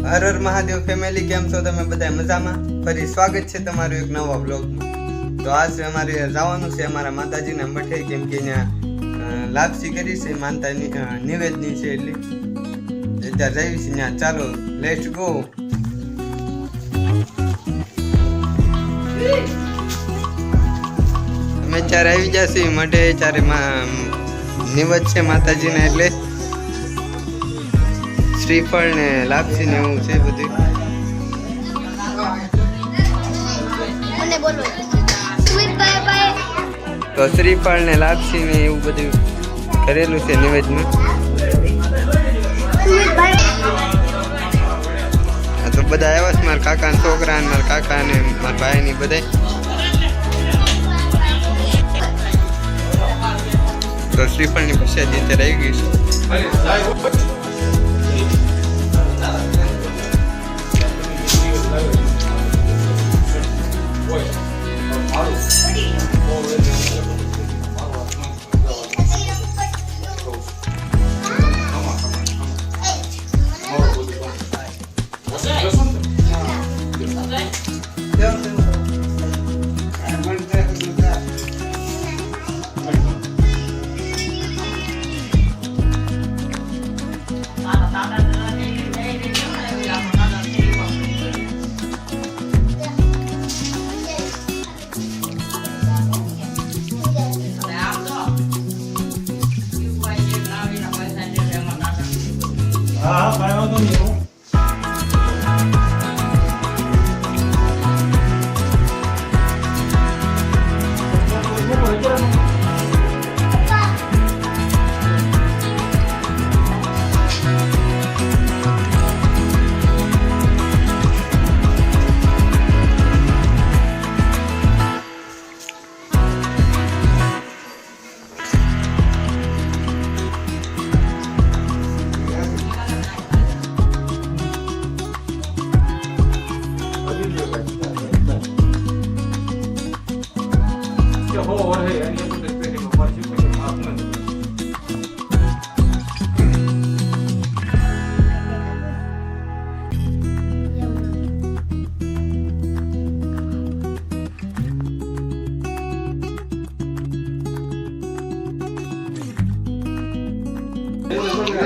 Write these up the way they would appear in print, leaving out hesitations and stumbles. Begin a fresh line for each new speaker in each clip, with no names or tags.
Har Har Mahadev family, કેમ છો તમે બધા મજામાં? ફરી સ્વાગત છે તમારું એક નવા બ્લોગમાં. તો આજ અમારે જવાનું છે અમારા માતાજીના મઠે, કેમ કે ત્યાં લાપસી કરી છે માનતાની નિવેદની છે, એટલે અત્યારે જઈએ છીએ ત્યાં. ચાલો લેટ્સ ગો. અમે ચારે આવી જશે મઠે, ચારે નિવેદ છે માતાજીના, એટલે શ્રીફળ ને લાપસી ને એવું છે બધું. તો શ્રીફળ ને લાપસી ને એવું બધું કરેલું છે નિવેદમાં. તો બધા આવ્યા છે, મારા કાકા ના છોકરા ને મારા કાકા ને મારા ભાઈ ની બધા. તો શ્રીફળ ની પ્રસાદી અત્યારે આવી ગઈ છે.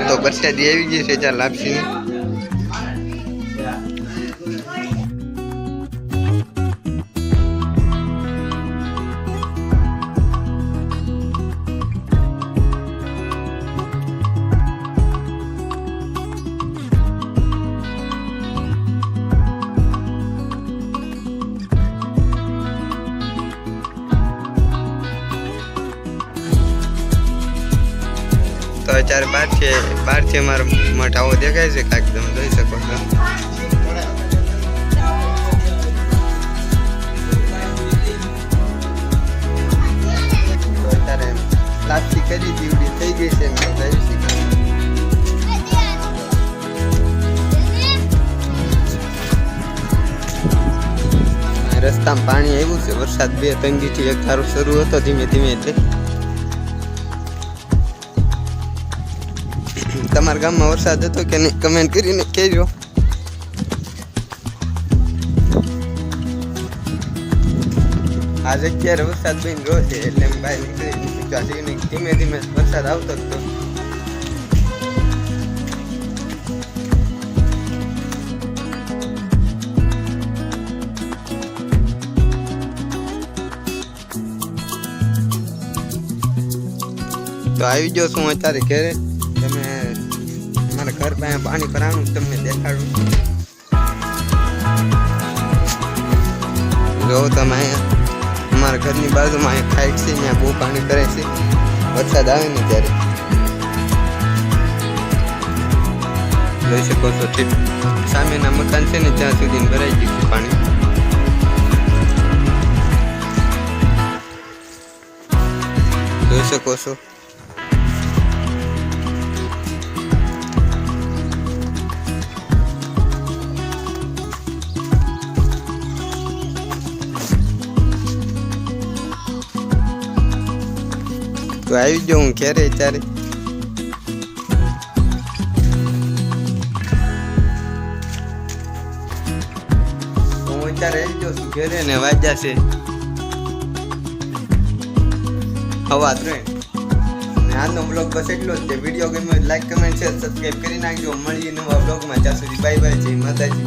તો પ્રસાદી આવી ગઈ છે ચાલ લાપસી ની. તો અત્યારે બહાર છે મારો મઠ આવો દેખાય છે કાંઈક, તમે જોઈ શકો છો. તો અત્યારે લાપસી કરી દીવડી થઈ ગઈ છે ને રસ્તામાં પાણી આવ્યું છે. વરસાદ 2-3 દીથી એક ધારો શરૂ હતો ધીમે ધીમે. એટલે તમારા ગામમાં વરસાદ હતો કે નહીં કમેન્ટ કરીને કહેજો. આજે અત્યારે વરસાદ બની રહ્યો છે, એટલે એમ બહાર નીકળી ધીમે ધીમે વરસાદ આવતો હતો. તો આવી જાઓ છું અત્યારે ઘરે. તમે મારા ઘર પાસે પાણી ભરાવાનું તમને દેખાડું. જો તમે અહીંયા અમારા ઘરની બાજુમાં અહીંયા ખાઈટ છે, ત્યાં બહુ પાણી ભરાય છે વરસાદ આવે ને ત્યારે. જોઈ શકો છો ઠીક સામેના મકાન છે ને ત્યાં સુધી ભરાઈ ગયું છે પાણી. જોઈ શકો છો. તો આવી જાઉં હું ઘેરે ત્યારે. અત્યારે આવી ગયો છું ઘેરે ને વાગ્યા છે 3:15. અને આજનો બ્લોગ બસ એટલો જ છે. વિડીયો ગમ્યો લાઈક કમેન્ટ શેર સબસ્ક્રાઈબ કરી નાખજો. મળીએ નવા બ્લોગમાં. ત્યાં સુધી બાય બાય. જય માતાજી.